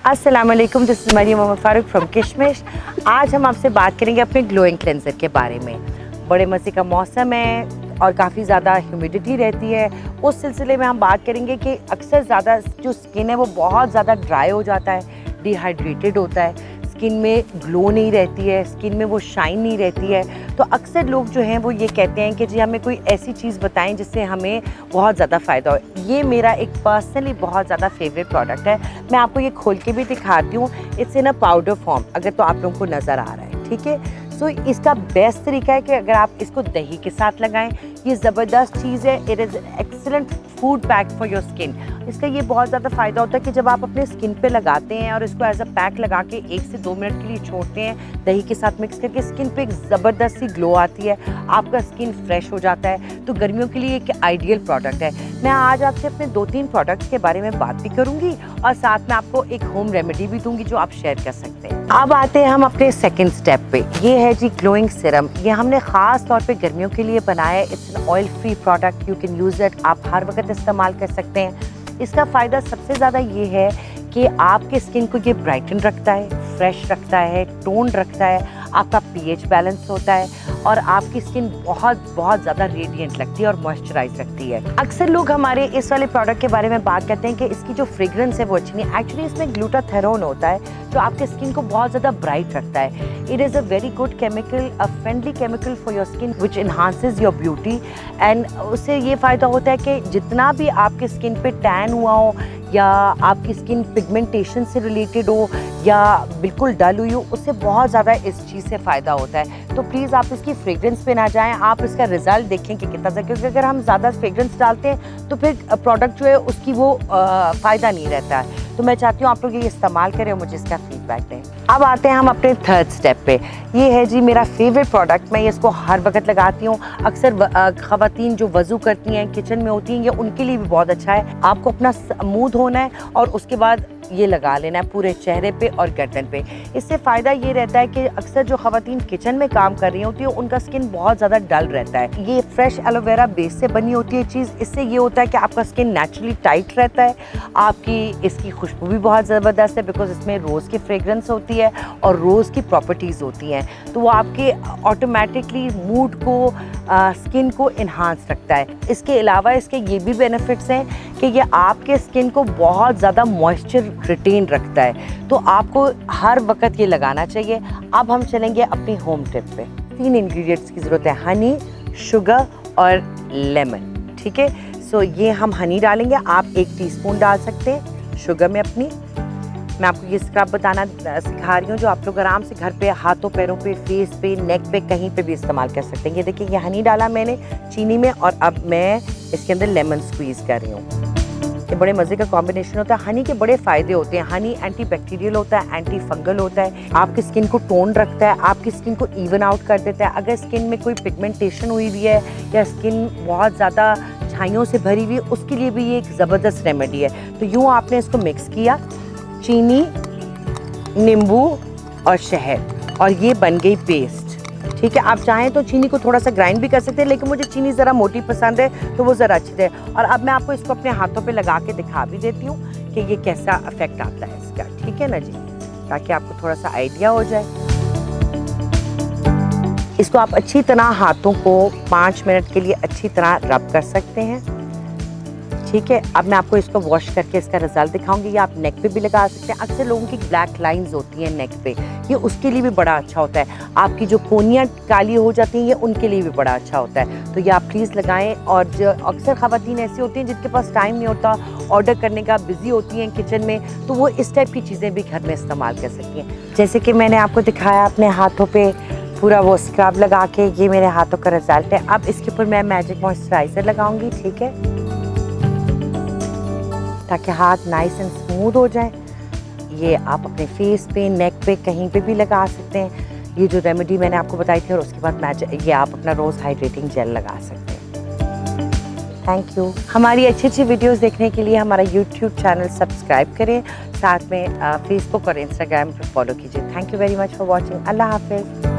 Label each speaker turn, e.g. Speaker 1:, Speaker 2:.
Speaker 1: अस्सलाम वालेकुम, this is Maryam Mohammad Farooq from Kishmish. आज हम आपसे बात करेंगे अपने ग्लोइंग क्लेंजर के बारे में। बड़े मज़े का मौसम है और काफ़ी ज़्यादा ह्यूमिडिटी रहती है। उस सिलसिले में हम बात करेंगे कि अक्सर ज़्यादा जो स्किन है वो बहुत ज़्यादा ड्राई हो जाता है, डिहाइड्रेटेड होता है, स्किन में ग्लो नहीं रहती है, स्किन में वो शाइन नहीं रहती है। तो अक्सर लोग जो हैं वो ये कहते हैं कि जी हमें कोई ऐसी चीज़ बताएं जिससे हमें बहुत ज़्यादा फ़ायदा हो। ये मेरा एक पर्सनली बहुत ज़्यादा फेवरेट प्रोडक्ट है। मैं आपको ये खोल के भी दिखाती हूँ। It's in a powder form, अगर तो आप लोगों को नज़र आ रहा है, ठीक है। सो इसका बेस्ट तरीका है कि अगर आप इसको दही के साथ लगाएं। ये ज़बरदस्त चीज़ है। It is excellent food pack for your skin. इसका ये बहुत ज़्यादा फ़ायदा होता है कि जब आप अपने स्किन पे लगाते हैं और इसको एज अ पैक लगा के 1 से 2 मिनट के लिए छोड़ते हैं दही के साथ मिक्स करके, स्किन पे एक ज़बरदस्त सी ग्लो आती है, आपका स्किन फ्रेश हो जाता है। तो गर्मियों के लिए एक आइडियल प्रोडक्ट है। मैं आज आपसे अपने 2-3 प्रोडक्ट्स के बारे में बात भी करूँगी और साथ में आपको एक होम रेमेडी भी दूँगी जो आप शेयर कर सकते हैं। अब आते हैं हम अपने सेकेंड स्टेप पे। ये है जी ग्लोइंग सीरम। ये हमने ख़ास तौर पे गर्मियों के लिए बनाया है। It's an oil free product, you can use it. आप हर वक्त इस्तेमाल कर सकते हैं। इसका फ़ायदा सबसे ज़्यादा ये है कि आपके स्किन को ये ब्राइटन रखता है, फ्रेश रखता है, टोन रखता है, आपका पीएच बैलेंस होता है और आपकी स्किन बहुत ज़्यादा रेडिएंट लगती है और मॉइस्चराइज रखती है। अक्सर लोग हमारे इस वाले प्रोडक्ट के बारे में बात करते हैं कि इसकी जो फ्रेग्रेंस है वो अच्छी नहीं। एक्चुअली इसमें ग्लूटाथेरोन होता है जो आपके स्किन को बहुत ज़्यादा ब्राइट रखता है। It is a very good chemical, a friendly chemical for your skin which enhances your beauty. And उससे ये फ़ायदा होता है कि जितना भी आपके स्किन पे टैन हुआ हो या आपकी स्किन पिगमेंटेशन से रिलेटेड हो या बिल्कुल डल हुई हो, उससे बहुत ज़्यादा इस चीज़ से फ़ायदा होता है। तो प्लीज़ आप इसकी फ्रेग्रेंस पे ना जाएं, आप इसका रिज़ल्ट देखें कि कितना सा, क्योंकि अगर हम ज़्यादा फ्रेग्रेंस डालते हैं तो फिर प्रोडक्ट जो है उसकी वो फ़ायदा नहीं रहता है। तो मैं चाहती हूँ आप लोग ये इस्तेमाल करें और मुझे इसका फीडबैक दें। अब आते हैं हम अपने थर्ड स्टेप पे। ये है जी मेरा फेवरेट प्रोडक्ट। मैं इसको हर वक्त लगाती हूँ। अक्सर ख़वातीन जो वज़ू करती हैं, किचन में होती हैं, ये उनके लिए भी बहुत अच्छा है। आपको अपना मुँह धोना है और उसके बाद ये लगा लेना है पूरे चेहरे पे और गर्दन पे। इससे फ़ायदा ये रहता है कि अक्सर जो ख़वातीन किचन में काम कर रही होती है उनका स्किन बहुत ज़्यादा डल रहता है। ये फ्रेश एलोवेरा बेस से बनी होती है चीज़। इससे ये होता है कि आपका स्किन नेचुरली टाइट रहता है। आपकी इसकी खुशबू भी बहुत ज़बरदस्त है बिकॉज इसमें रोज़ की फ्रेग्रेंस होती है और रोज़ की प्रॉपर्टीज़ होती हैं। तो वो आपके ऑटोमेटिकली मूड को, स्किन को इन्हांस रखता है। इसके अलावा इसके ये भी बेनिफिट्स हैं कि ये आपके स्किन को बहुत ज़्यादा मॉइस्चर रिटेन रखता है। तो आपको हर वक्त ये लगाना चाहिए। अब हम चलेंगे अपनी होम टिप पे। 3 इंग्रेडिएंट्स की ज़रूरत है, हनी, शुगर और लेमन, ठीक है। सो ये हम हनी डालेंगे, आप 1 टीस्पून डाल सकते हैं शुगर में अपनी। मैं आपको ये स्क्रब बताना सिखा रही हूँ जो आप लोग आराम से घर पे हाथों पैरों पे, फेस पे, नेक पे, कहीं पे भी इस्तेमाल कर सकते हैं। ये देखिए, ये हनी डाला मैंने चीनी में और अब मैं इसके अंदर लेमन स्क्वीज़ कर रही हूँ। ये बड़े मज़े का कॉम्बिनेशन होता है। हनी के बड़े फ़ायदे होते हैं। हनी एंटी बैक्टीरियल होता है, एंटी फंगल होता है, आपकी स्किन को टोन रखता है, आपकी स्किन को इवन आउट कर देता है। अगर स्किन में कोई पिगमेंटेशन हुई हुई है या स्किन बहुत ज़्यादा छाइयों से भरी हुई है, उसके लिए भी ये एक ज़बरदस्त रेमेडी है। तो यूँ आपने इसको मिक्स किया, चीनी, नींबू और शहद, और ये बन गई पेस्ट, ठीक है। आप चाहें तो चीनी को थोड़ा सा ग्राइंड भी कर सकते हैं, लेकिन मुझे चीनी ज़रा मोटी पसंद है तो वो ज़रा अच्छी है। और अब मैं आपको इसको अपने हाथों पे लगा के दिखा भी देती हूँ कि ये कैसा इफेक्ट आता है इसका, ठीक है ना जी, ताकि आपको थोड़ा सा आइडिया हो जाए। इसको आप अच्छी तरह हाथों को 5 मिनट के लिए अच्छी तरह रब कर सकते हैं, ठीक है। अब मैं आपको इसको वॉश करके इसका रिजल्ट दिखाऊंगी। ये आप नेक पे भी लगा सकते हैं। अक्सर लोगों की ब्लैक लाइंस होती हैं नेक पे, ये उसके लिए भी बड़ा अच्छा होता है। आपकी जो पोनियाँ काली हो जाती हैं, ये उनके लिए भी बड़ा अच्छा होता है। तो ये आप प्लीज़ लगाएं। और जो अक्सर ख़वातीन ऐसी होती हैं जिनके पास टाइम नहीं होता ऑर्डर करने का, बिज़ी होती हैं किचन में, तो वो इस टाइप की चीज़ें भी घर में इस्तेमाल कर सकती हैं। जैसे कि मैंने आपको दिखाया अपने हाथों पर पूरा वो स्क्रब लगा के, ये मेरे हाथों का रिजल्ट है। अब इसके ऊपर मैं मैजिक मॉइस्चराइज़र लगाऊंगी, ठीक है, ताकि हाथ नाइस एंड स्मूथ हो जाए। ये आप अपने फेस पे, नेक पे, कहीं पे भी लगा सकते हैं। ये जो रेमेडी मैंने आपको बताई थी, और उसके बाद ये आप अपना रोज़ हाइड्रेटिंग जेल लगा सकते हैं। Thank you. हमारी अच्छी अच्छी वीडियोस देखने के लिए हमारा यूट्यूब चैनल सब्सक्राइब करें, साथ में फेसबुक और इंस्टाग्राम पर फॉलो कीजिए। Thank you very much for watching. अल्लाह हाफिज़।